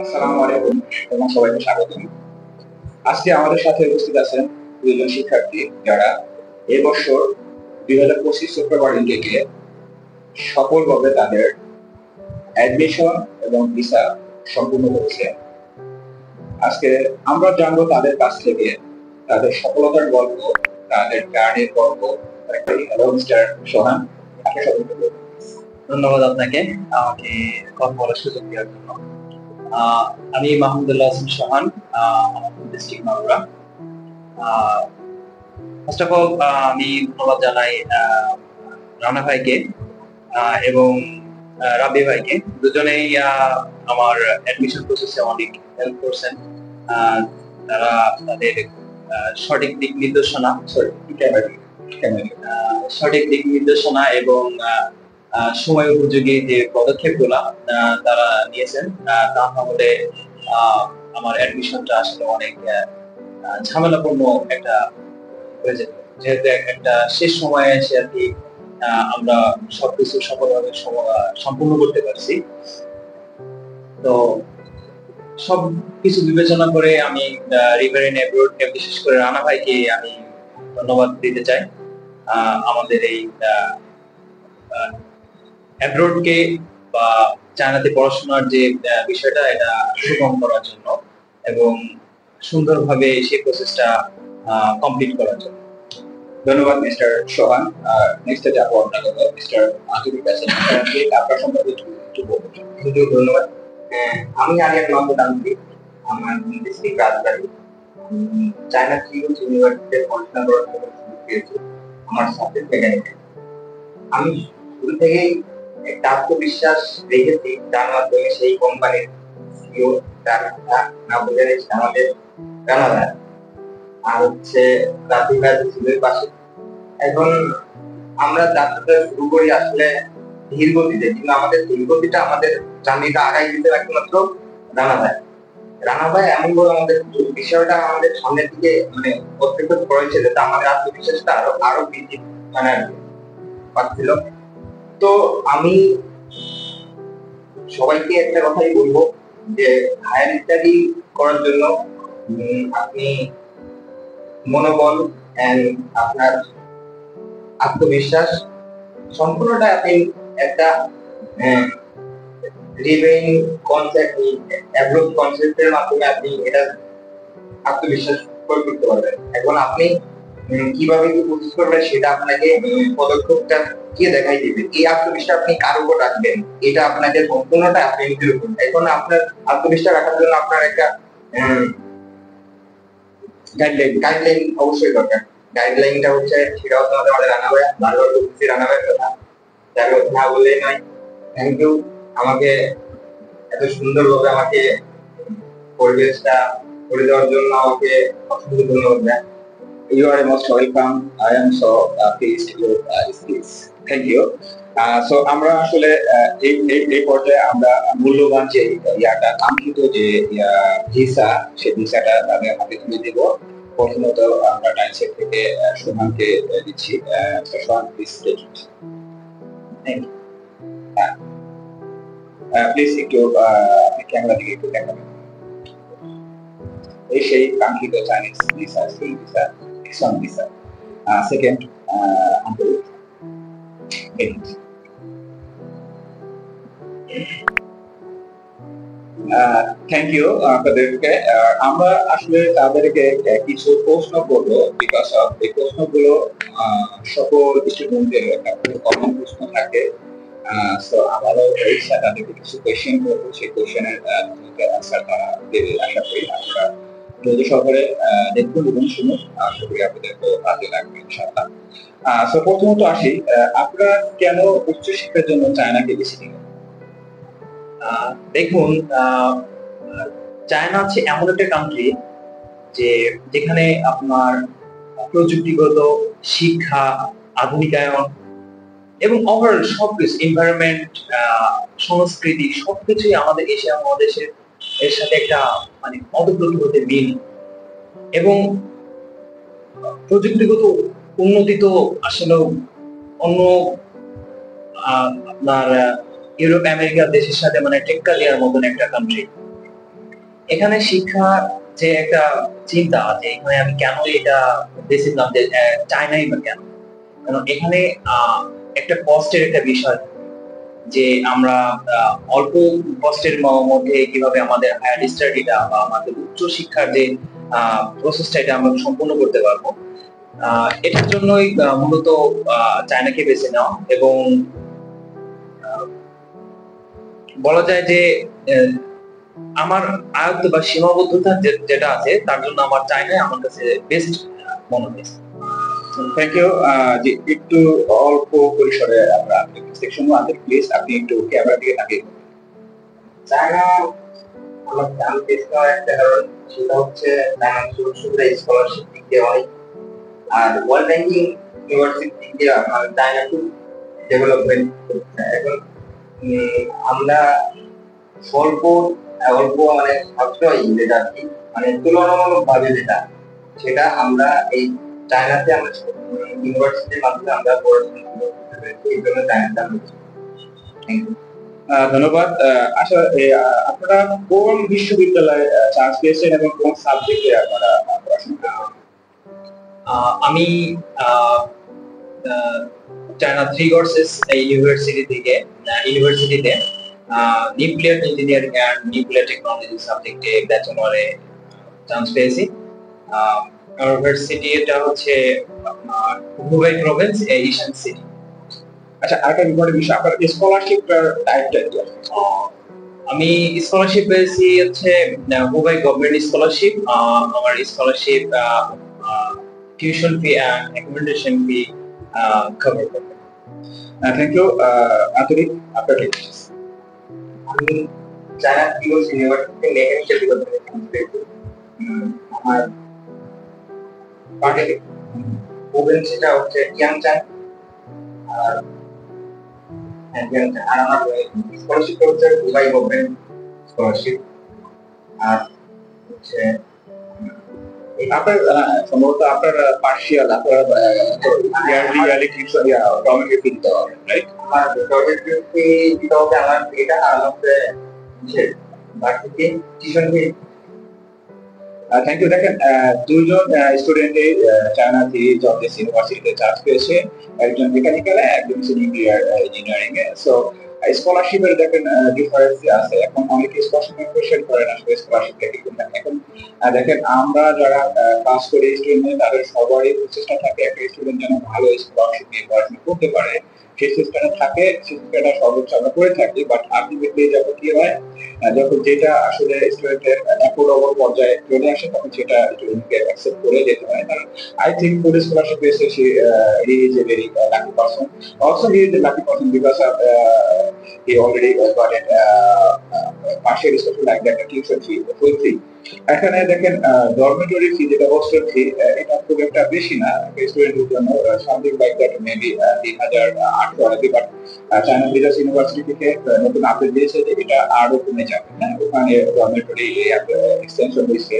আসসালামু আলাইকুম এবং সবাইকে স্বাগতম। আজকে আমাদের সাথে উপস্থিত আছেন দুইজন শিক্ষার্থী যারা এবছর 2025 সেপ্টেম্বর ইনটেকে সফলভাবে তাদের অ্যাডমিশন এবং ভিসা সম্পূর্ণ করেছে। আজকে আমরা জানবো তাদের কাছ থেকে তাদের সফলতার গল্প, তাদের জার্নির গল্প। হ্যালো মিস্টার সোহান, আপনাকে স্বাগত। ধন্যবাদ আপনাকে আমাকে কথা বলার সুযোগ দেওয়ার জন্য। আমি মাহমুদুল্লাহ হাসান সোহান, আমার district Magura. First of all আমি ধন্যবাদ জানাই রানা ভাইকে এবং রাবি ভাইকে, দুজনেই আমার অ্যাডমিশন প্রসেসে অনেক হেল্প করছেন। তারা তাদের সঠিক দিক নির্দেশনা এবং সময় উপযোগী যে পদক্ষেপগুলা তারা নিয়েছেন, তা হলে আমার অ্যাডমিশনটা আসলে অনেক ঝামেলাপূর্ণ একটা হয়ে যেত, যেহেতু একটা শেষ সময়ে এসে আর কি আমরা সবকিছু সফলভাবে সম্পূর্ণ করতে পারছি। তো সব কিছু বিবেচনা করে আমি রিভারিন অ্যাব্রোডকে, বিশেষ করে রানা ভাইকে আমি ধন্যবাদ দিতে চাই আমাদের এই অ্যাব্রোডকে বা চায়নাতে পড়াশোনার যে বিষয়টা, এটা সুগম করার জন্য এবং সুন্দরভাবে সেই প্রসেসটা কমপ্লিট করার জন্য। ধন্যবাদ মিস্টার সোহান। নেক্সটে যাবো আপনার কথা মিস্টার আতিকুর কাছে। আপনার সম্পর্কে একটু বলুন। ধন্যবাদ। আমি আরিয়ান মোহাম্মদ আন্তরিক, আমার ডিস্ট্রিক্ট রাজবাড়ী। চায়না থিওলজি ইউনিভার্সিটিতে পড়াশোনা করার জন্য সুযোগ পেয়েছি। আমার সাবজেক্ট মেকানিক্যাল। আমি শুরু থেকেই একটা আত্মবিশ্বাস রেখেছি, যার মাধ্যমে সেই কোম্পানির সিইও না বলে আমাদের কানাডা আর হচ্ছে রাতিকার ঝিলের পাশে। এখন আমরা যাত্রাটা শুরু করি আসলে ধীর গতিতে, কিন্তু আমাদের ধীর গতিটা আমাদের জার্নিটা আগাই দিতে একমাত্র রানা ভাই এমন করে আমাদের বিষয়টা আমাদের সামনের দিকে মানে অতিক্রম করেছে, যাতে আমাদের আত্মবিশ্বাসটা আরো বৃদ্ধি মানে পাচ্ছিল। তো আমি সবাইকে একটা কথাই বলবো যে হায়ার স্টাডি করার জন্য আপনি মনোবল এন্ড আপনার আত্মবিশ্বাস সম্পূর্ণটা আপনি একটা রিভেইন কনসেপ্ট, অ্যাপ্রোচ কনসেপ্টের মাধ্যমে আপনি এটা আত্মবিশ্বাস প্রয়োগ করতে পারবেন। এখন আপনি কিভাবে কি প্রসেস করবেন সেটা আপনাকে পদক্ষেপটা কে দেখাই দিবে। এই আত্মবিশ্বাস আপনি কার উপর রাখবেন, এটা আপনাদের সম্পূর্ণটা আপনি নিজের উপর। এখন আপনার আত্মবিশ্বাস রাখার জন্য আপনার একটা গাইডলাইন অবশ্যই দরকার। গাইডলাইনটা হচ্ছে, সেটা হচ্ছে আমাদের রানা ভাই, বারবার বলছি রানা ভাইয়ের কথা, যাকে না বললেই নয়। থ্যাংক ইউ আমাকে এত সুন্দরভাবে আমাকে পরিবেশটা করে দেওয়ার জন্য, আমাকে অসংখ্য ধন্যবাদ দেয়। You are most welcome. I am so pleased to speak. Thank you. So আমরা আসলে এই পর্যায়ে আমরা মূল্যবান যে কাঙ্ক্ষিত যে ভিসা, সেই ভিসাটা তাদের হাতে তুলে দেব। প্রথমত আমরা ডাইসেট থেকে সোহানকে দিচ্ছি। Sohan, please take it. Thank you. Please একটু ক্যামেরা দিকে একটু দেখাবেন। এই সেই কাঙ্ক্ষিত চাইনিজ ভিসা, স্কিল ভিসা, এক্সন ভিসা। সেকেন্ড আন্তরিক। থ্যাংক ইউ তাদেরকে। আমরা আসলে তাদেরকে কিছু প্রশ্ন করবো, বিকজ অফ এই প্রশ্নগুলো সকল স্টুডেন্টদের একটা কমন প্রশ্ন থাকে। সো আমারও ইচ্ছা তাদেরকে কিছু কোয়েশ্চেন করবো, সেই কোয়েশ্চেনের অ্যান্সার তারা দেবে। আশা করি আপনারা ধৈর্য সহকারে দেখুন এবং শুনুন। আশা করি আপনাদের তো কাজে লাগবে ইনশাআল্লাহ। সো প্রথমত আসি, আপনারা কেন উচ্চশিক্ষার জন্য চায়নাকে বেছে নিলেন? দেখুন, চায়না হচ্ছে এমন একটা কান্ট্রি যে যেখানে আপনার প্রযুক্তিগত শিক্ষা, আধুনিকায়ন এবং ওভারঅল সবকিছু, এনভায়রনমেন্ট, সংস্কৃতি, সবকিছুই আমাদের এশিয়া মহাদেশের এর সাথে একটা মানে অতপ্রত মিল। এবং প্রযুক্তিগত উন্নতি তো আসলে অন্য আপনার ইউরোপ আমেরিকার দেশের সাথে মানে টেক্কা দেওয়ার মতন একটা কান্ট্রি। এখানে শিক্ষা যে একটা চিন্তা যে এখানে আমি কেন এটা বেছে নিলাম যে চায়নাই বা কেন, কারণ এখানে একটা কষ্টের একটা বিষয় থাকে। যে আমরা অল্প কষ্টের মধ্যে কিভাবে আমাদের হায়ার স্টাডিটা বা আমাদের উচ্চ শিক্ষার যে প্রসেসটা এটা আমরা সম্পূর্ণ করতে পারবো, এটার জন্যই মূলত চায়নাকে বেছে নেওয়া। এবং আহ, বলা যায় যে আহ, আমার আয়ত্ত বা সীমাবদ্ধতা যেটা আছে তার জন্য আমার চায়নাই আমার কাছে বেস্ট মনে হয়েছে। Thank you. যে একটু অল্প পরিসরে আমরা সেকশন ওয়ান প্লিজ আপনি একটু ক্যামেরা দিকে তাকিয়ে চায়না আমার জানতে চাওয়া একটা কারণ, সেটা হচ্ছে চায়না সুযোগ সুবিধা স্কলারশিপ দিক দিয়ে অনেক, আর ওয়ার্ল্ড র্যাঙ্কিং ইউনিভার্সিটি দিক দিয়ে মানে চায়না খুব ডেভেলপমেন্ট করছে এখন। আমরা স্বল্প অল্প মানে সাশ্রয়ী যেটা আর কি, মানে তুলনামূলক ভাবে যেটা, সেটা আমরা এই চায়নাতে আমরা ইউনিভার্সিটির মাধ্যমে আমরা পড়াশোনা করতে পেরেছি, এই জন্য চায়নাতে আমরা থ্যাংক ইউ। ধন্যবাদ। আচ্ছা, আপনারা কোন বিশ্ববিদ্যালয়ে চান্স পেয়েছেন এবং কোন সাবজেক্টে আপনারা পড়াশোনা করেন? আমি চায়না থ্রি কোর্সেস ইউনিভার্সিটিতে nuclear engineering and nuclear technology সাবজেক্টে ব্যাচেলরে চান্স পেয়েছি। আমার ইউনিভার্সিটি এটা হচ্ছে আপনার হুবাই প্রভিন্স ইশান সিটি। আচ্ছা, আরেকটা ইম্পর্টেন্ট বিষয়, আপনার স্কলারশিপটার টাইপটা কি? আমি স্কলারশিপ পেয়েছি হচ্ছে হুবাই গভর্নমেন্ট স্কলারশিপ। আমার scholarship tuition fee and accommodation fee cover করবে। থ্যাংক ইউ আন্তরিক। আপনার কি? আমি চায়না টিউস ইউনিভার্সিটি মেকানিক্যাল ডিপার্টমেন্টে চান্স পেয়েছি। আমার পার্টি প্রভিন্সটা হচ্ছে ইয়াংচান, আর ইয়াংচান, আর আমার স্কলারশিপ হচ্ছে দুবাই গভর্নমেন্ট স্কলারশিপ। আর হচ্ছে আপনার সম্ভবত আপনার পার্সিয়াল আপনার ইয়ারলি টিউশন গভর্নমেন্ট ফি দিতে হবে, রাইট? আমার গভর্নমেন্ট ফি দিতে হবে, আমার এটা আর হচ্ছে varsity tuition fee. Thank you. দেখেন, দুইজন স্টুডেন্টে চায়না থেকে জর্জিয়া ইউনিভার্সিটিতে চান্স পেয়েছে, একজন মেকানিক্যালে, একজন নিউক্লিয়ার ইঞ্জিনিয়ারিং এ। সো স্কলারশিপের দেখেন ডিফারেন্স আছে। এখন অনেকে স্কলারশিপ কোয়েশ্চেন করেন আসলে স্কলারশিপ থেকে কিনা। এখন দেখেন, আমরা যারা পাস করি স্টুডেন্ট, তাদের সবারই প্রচেষ্টা থাকে একটা স্টুডেন্ট যেন ভালো স্কলারশিপ নিয়ে পড়াশোনা করতে পারে, সেই সিস্টেমে থাকে, সেই সিস্টেমটা সর্বোচ্চ আমরা করে থাকি। বাট আলটিমেটলি যখন কি হয়, যখন যেটা আসলে স্টুডেন্টের অ্যাফোর্ডেবল পর্যায়ে চলে আসে, তখন সেটা স্টুডেন্টকে অ্যাকসেপ্ট করে যেতে হয়। কারণ আই থিঙ্ক ফুড স্কলারশিপ পেয়েছে, he is a very lucky person. Also, he is a lucky person because of he already got it partial scholarship like that tuition fee full fee. এখানে দেখেন dormitory ফি যেটা hostel ফি, এটা খুব একটা বেশি না স্টুডেন্টের জন্য, সামথিং লাইক দ্যাট মেবি 3,800 আরকি। বাট চায়না বিজাস ইউনিভার্সিটি থেকে নতুন আপডেট দিয়েছে যে এটা আরো কমে যাবে। হ্যাঁ, ওখানে ডরমেটরি এক্সটেনশন হয়েছে,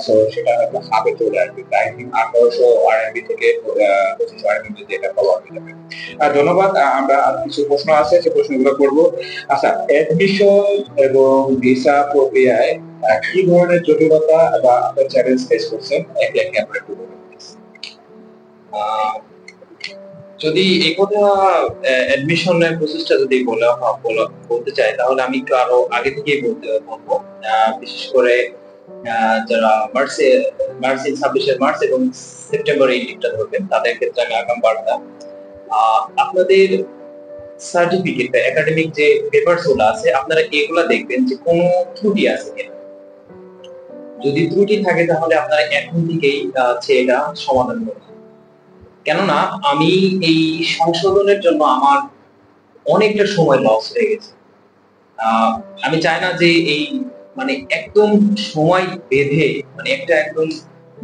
সো সেটা হয়তো হাবে চলে আসবে। আই থিঙ্ক 1800 আরএমবি থেকে 2500 আরএমবি যেটা কভার হয়ে যাবে। ধন্যবাদ। আমরা আর কিছু প্রশ্ন আছে, সেই প্রশ্নগুলো করব। আচ্ছা, অ্যাডমিশন এবং ভিসা প্রক্রিয়ায় কি ধরনের জটিলতা বা চ্যালেঞ্জ ফেস করছেন একে একে আমরা একটু বলুন। যদি এই কথা অ্যাডমিশনের প্রসেসটা যদি বলতে চাই, তাহলে আমি একটু আরো আগে থেকেই বলবো। বিশেষ করে যারা মার্চ 26 এবং সেপ্টেম্বর এই দিকটা ধরবেন, তাদের ক্ষেত্রে আমি আগাম বার্তা আপনাদের সার্টিফিকেট বা একাডেমিক যে পেপারস গুলো আছে, আপনারা এগুলা দেখবেন যে কোনো ত্রুটি আছে কিনা। যদি ত্রুটি থাকে তাহলে আপনারা এখন থেকেই এটা সমাধান করবেন। কেননা আমি এই সংশোধনের জন্য আমার অনেকটা সময় লস হয়ে গেছে। আমি চাই না যে এই মানে একদম সময় বেঁধে, মানে একটা একদম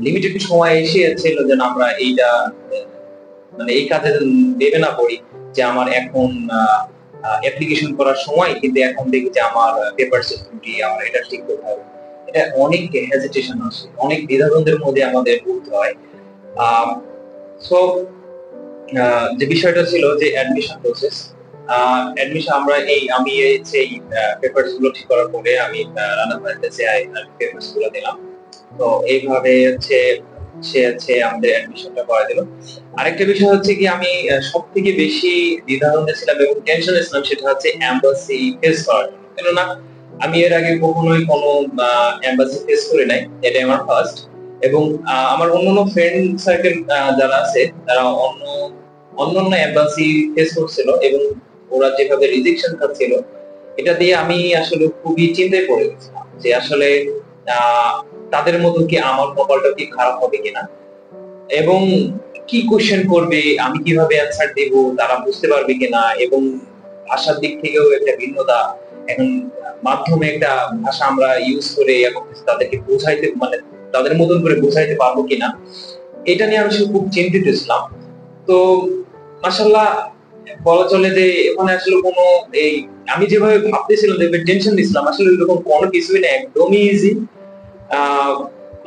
লিমিটেড সময় এসেছিল যেন আমরা এইটা মানে এই কাজে দেবে না করি যে আমার এখন অ্যাপ্লিকেশন করার সময়, কিন্তু এখন দেখি যে আমার পেপার ত্রুটি, আমার এটা ঠিক করতে হবে। এটা অনেক হেজিটেশন আসে, অনেক দ্বিধাদ্বন্দ্বের মধ্যে আমাদের পড়তে হয়। সো যে বিষয়টা ছিল যে অ্যাডমিশন প্রসেস, অ্যাডমিশন আমি এই পেপারস গুলো ঠিক করার পরে আমি রানা ভাইয়ের কাছে পেপারস গুলো দিলাম। তো এইভাবে সে আমাদের অ্যাডমিশনটা করে দিল। আরেকটা বিষয় হচ্ছে কি, আমি সব থেকে বেশি দ্বিধাদ্বন্দ্বে ছিলাম এবং টেনশনে ছিলাম, সেটা হচ্ছে এমবাসি ফেস করার জন্য। কেননা আমি এর আগে কখনোই কোনো এমবাসি ফেস করি নাই, এটা আমার ফার্স্ট। এবং আমার অন্যান্য ফ্রেন্ড সার্কেল যারা আছে তারা অন্যান্য এমবাসি ফেস করছিল এবং ওরা যেভাবে রিজেকশন খাচ্ছিল, এটা দিয়ে আমি আসলে খুবই চিন্তায় পড়ে গেছিলাম যে আসলে তাদের মতো কি আমার কপালটা কি খারাপ হবে কিনা, এবং কি কোশ্চেন করবে, আমি কিভাবে অ্যান্সার দেব, তারা বুঝতে পারবে কিনা, এবং ভাষার দিক থেকেও একটা ভিন্নতা। এখন মাধ্যমে একটা ভাষা আমরা ইউজ করে এখন তাদেরকে বোঝাইতে, মানে তাদের মতন করে বোঝাইতে পারবো কিনা, এটা নিয়ে আমি খুব চিন্তিত ছিলাম। তো মাশাআল্লাহ বলা চলে যে ওখানে আসলে কোনো এই আমি যেভাবে ভাবতেছিলাম, দেখবে টেনশন নিছিলাম, আসলে এরকম কোনো কিছুই না, একদমই ইজি।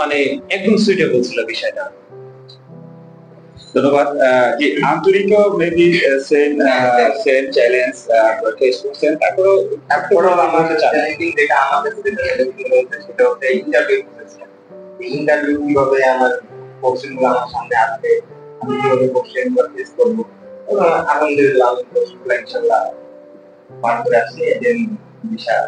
মানে একদম সুইটেবল ছিল বিষয়টা। ধন্যবাদ। যে আন্তরিক মেবি সেম চ্যালেঞ্জ ফেস করছেন, তারপরেও আমার চ্যালেঞ্জিং যেটা আমাদের হচ্ছে সেটা হচ্ছে ইন্টারভিউ প্রসেস। ইন্টারভিউ কিভাবে আমার কোশ্চেন গুলো আমার সামনে আসবে, আমি কিভাবে কোশ্চেন গুলো ফেস করবো, এবং আলহামদুলিল্লাহ আমি কোশ্চেন গুলো ইনশাল্লাহ পার করে আসছি। এদের বিষয়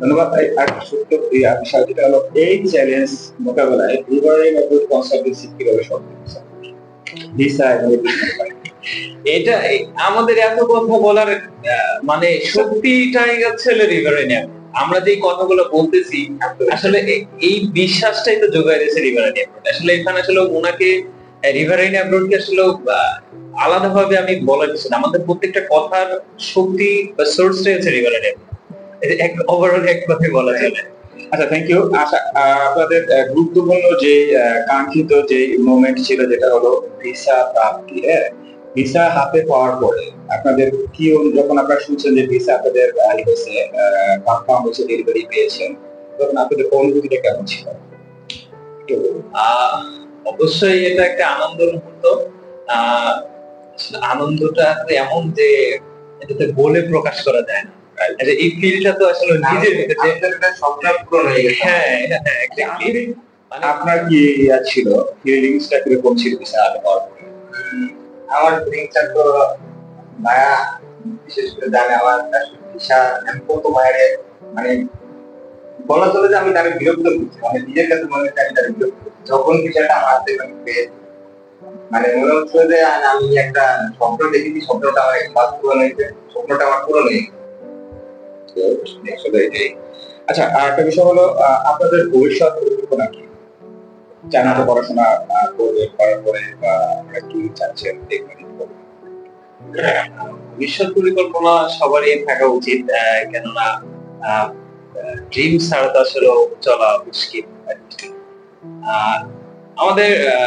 ধন্যবাদ। আর ছোট্ট বিষয় যেটা হলো এই চ্যালেঞ্জ মোকাবেলায় লিভারেল অ্যাপ্রোচ কনসালটেন্সি কিভাবে সফল হচ্ছে ভিসা এবং এটা আমাদের এত কথা বলার মানে শক্তিটাই হচ্ছে রিভারেনিয়াম। আমরা যে কথাগুলো বলতেছি আসলে এই বিশ্বাসটাই তো যোগায় দিয়েছে রিভারেনিয়াম। আসলে এখানে আসলে ওনাকে রিভারেনিয়াম কে আসলে আলাদাভাবে আমি বলার কিছু না, আমাদের প্রত্যেকটা কথার শক্তি বা সোর্সটাই হচ্ছে রিভারেনিয়াম। এক ওভারঅল এক কথায় বলা চলে। আচ্ছা, থ্যাংক ইউ। আচ্ছা, আপনাদের গুরুত্বপূর্ণ যে কাঙ্ক্ষিত যে মোমেন্ট ছিল যেটা হলো ভিসা প্রাপ্তি। ভিসা হাতে পাওয়ার পরে আপনাদের কি, যখন আপনারা শুনছেন যে ভিসা আপনাদের কনফার্ম হয়েছে, ডেলিভারি পেয়েছেন, তখন আপনাদের অনুভূতিটা কেমন ছিল? অবশ্যই এটা একটা আনন্দের মুহূর্ত। আনন্দটা এমন যে এটাতে বলে প্রকাশ করা যায় না। এই ফিলটা তো আসলে নিজের ভিতরে স্বপ্ন পূরণ হয়ে গেছে। হ্যাঁ এক্স্যাক্টলি। মানে আপনার কি ছিল, ফিলিংসটা কিরকম ছিল ভিসা হাতে পাওয়ার পরে? আমার ফিলিংসটা তো মায়া, বিশেষ করে জানে আমার ভিসা আমি কত মায়ের, মানে বলা চলে যে আমি তাকে বিরক্ত করছি, মানে নিজের কাছে মনে হচ্ছে আমি তাকে বিরক্ত করছি যখন বিষয়টা আমার হাতে পেয়েছি। মানে মনে হচ্ছে যে আমি একটা স্বপ্ন দেখেছি, স্বপ্নটা আমার একবার পূরণ হয়েছে, স্বপ্নটা আমার পূরণ হয়ে গেছে। আচ্ছা, আর একটা বিষয় হলো আপনাদের ভবিষ্যৎ পরিকল্পনা কি? চায়নাতে পড়াশোনা করবে, করার পরে বা আপনারা কি চাচ্ছেন দেখবেন? ভবিষ্যৎ পরিকল্পনা সবারই থাকা উচিত, কেননা ড্রিম ছাড়া তো আসলে চলা মুশকিল।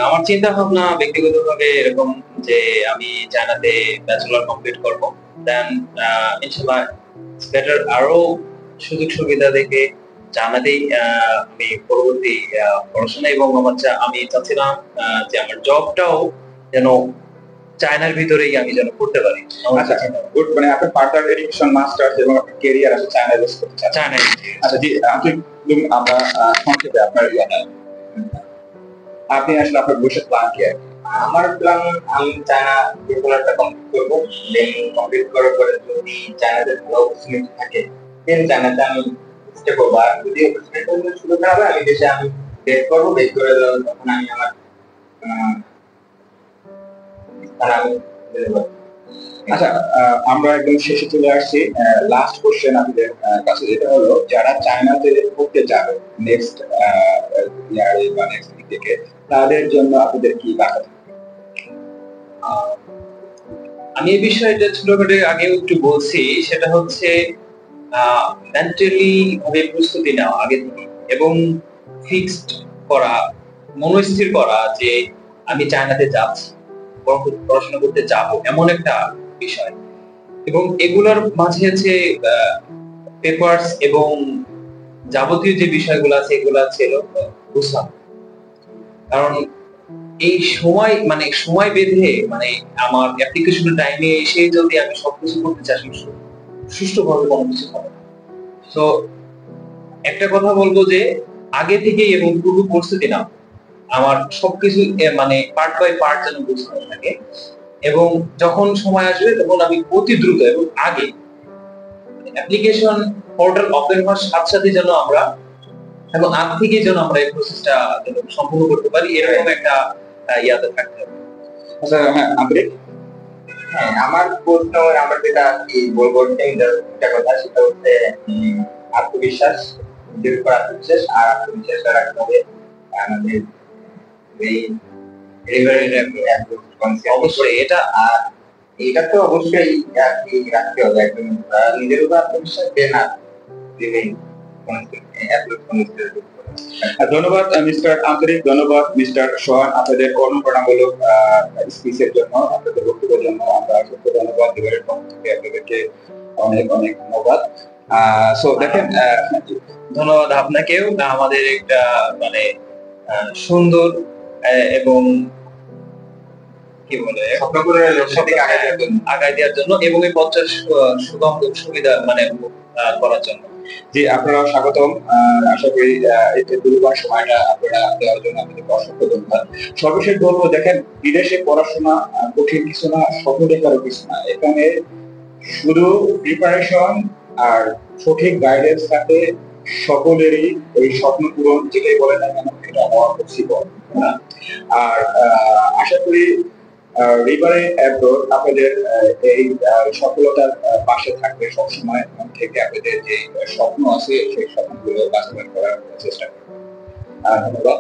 আমার চিন্তা ভাবনা ব্যক্তিগতভাবে এরকম যে আমি চায়নাতে ব্যাচেলর কমপ্লিট করব, দেন ইনশাআল্লাহ বেটার আরো সুযোগ সুবিধা দেখে চায়নাতেই আমি পরবর্তী পড়াশোনা, এবং আমি চাচ্ছিলাম যে আমার জবটাও যেন চায়নার ভিতরেই আমি যেন করতে পারি। আচ্ছা, গুড। মানে আপনার ফার্দার এডুকেশন, মাস্টার্স এবং আপনার ক্যারিয়ার আছে চায়নায় বেস করতে চান? চায়নায়। আচ্ছা জি, আমরা সংক্ষেপে আপনার আপনি আসলে আপনার ভবিষ্যৎ প্ল্যান কি? আমার প্ল্যান, আমি চায়না পেপারটা কমপ্লিট করব, দেন কমপ্লিট করার পরে যদি চায়নাতে ভালো অপরচুনিটি থাকে দেন চায়নাতে আমি স্টে করবো। আর যদি অপরচুনিটি সুযোগ না হবে আমি দেশে আমি বেক করবো, বেক করে তখন আমি আমার স্থান আমি দেবো। আচ্ছা, আমরা একদম শেষে চলে আসছি। লাস্ট কোশ্চেন আপনাদের কাছে, যেটা হলো যারা চায়নাতে পড়তে যাবে নেক্সট ইয়ারে বা নেক্সট উইক থেকে, তাদের জন্য আপনাদের কি বার্তা থাকবে? আমি এই বিষয়টা ছোটখাটো আগেও একটু বলছি, সেটা হচ্ছে মেন্টালি ভাবে প্রস্তুতি নেওয়া আগে থেকে, এবং ফিক্সড করা, মনস্থির করা যে আমি চায়নাতে যাচ্ছি, পড়াশোনা করতে যাব, এমন একটা বিষয়। এবং এগুলোর মাঝে আছে পেপারস এবং যাবতীয় যে বিষয়গুলো আছে এগুলো ছিল বুঝলাম। কারণ এই সময় মানে সময় বেঁধে মানে আমার অ্যাপ্লিকেশনের টাইমে এসে যদি আমি সবকিছু করতে চাই আসলে সুষ্ঠুভাবে কোনো কিছু হবে না। তো একটা কথা বলবো যে আগে থেকেই এবং পূর্ব প্রস্তুতি নাও, আমার সবকিছু মানে পার্ট বাই পার্ট যেন বুঝতে থাকে, এবং যখন সময় আসবে তখন আমি অতি দ্রুত এবং আগে অ্যাপ্লিকেশন পোর্টাল ওপেন হওয়ার সাথে সাথে যেন আমরা এবং আগ থেকে যেন আমরা এই প্রসেসটা সম্পূর্ণ করতে পারি, এরকম একটা ইয়াতে থাকতে হবে। আচ্ছা, হ্যাঁ আন্তরিক। হ্যাঁ, আমার প্রশ্ন, আমার যেটা কি বলবো, একটা কথা সেটা হচ্ছে আত্মবিশ্বাস, নিজের উপর আত্মবিশ্বাস, আর আত্মবিশ্বাস রাখতে হবে আমাদের এই অবশ্যই এটা আর এটা তো অবশ্যই আর কি রাখতে হবে একদম, নিজের উপর আত্মবিশ্বাস যে না দিলে ধন্যবাদ মিস্টার আন্তরিক, ধন্যবাদ মিস্টার সোহান, আপনাদের অনুপ্রেরণামূলক স্পিচের জন্য, আপনাদের বক্তব্যের জন্য আমরা অসংখ্য ধন্যবাদ দিবারের পক্ষ থেকে আপনাদেরকে অনেক অনেক ধন্যবাদ। সো দেখেন, ধন্যবাদ আপনাকেও আমাদের একটা মানে সুন্দর এবং কি বলে আগায় দেওয়ার জন্য এবং এই পথটা সুগম সুবিধা মানে করার জন্য। জি, আপনারা স্বাগতম। আশা করি এতটুকু সময়টা আপনারা দেওয়ার জন্য আপনাদেরকে অসংখ্য ধন্যবাদ। সর্বশেষ বলবো, দেখেন বিদেশে পড়াশোনা কঠিন কিছু না, সহজে কারো কিছু না। এখানে শুধু প্রিপারেশন আর সঠিক গাইডেন্স থাকে, সকলেরই এই স্বপ্ন পূরণ যেটাই বলে না কেন এটা হওয়া পসিবল। আর আশা করি রিভারে অ্যাব্রোড আপনাদের এই সফলতার পাশে থাকবে সবসময়, থেকে আপনাদের যে স্বপ্ন আছে সেই স্বপ্নগুলো বাস্তবায়ন করার চেষ্টা করবে। ধন্যবাদ।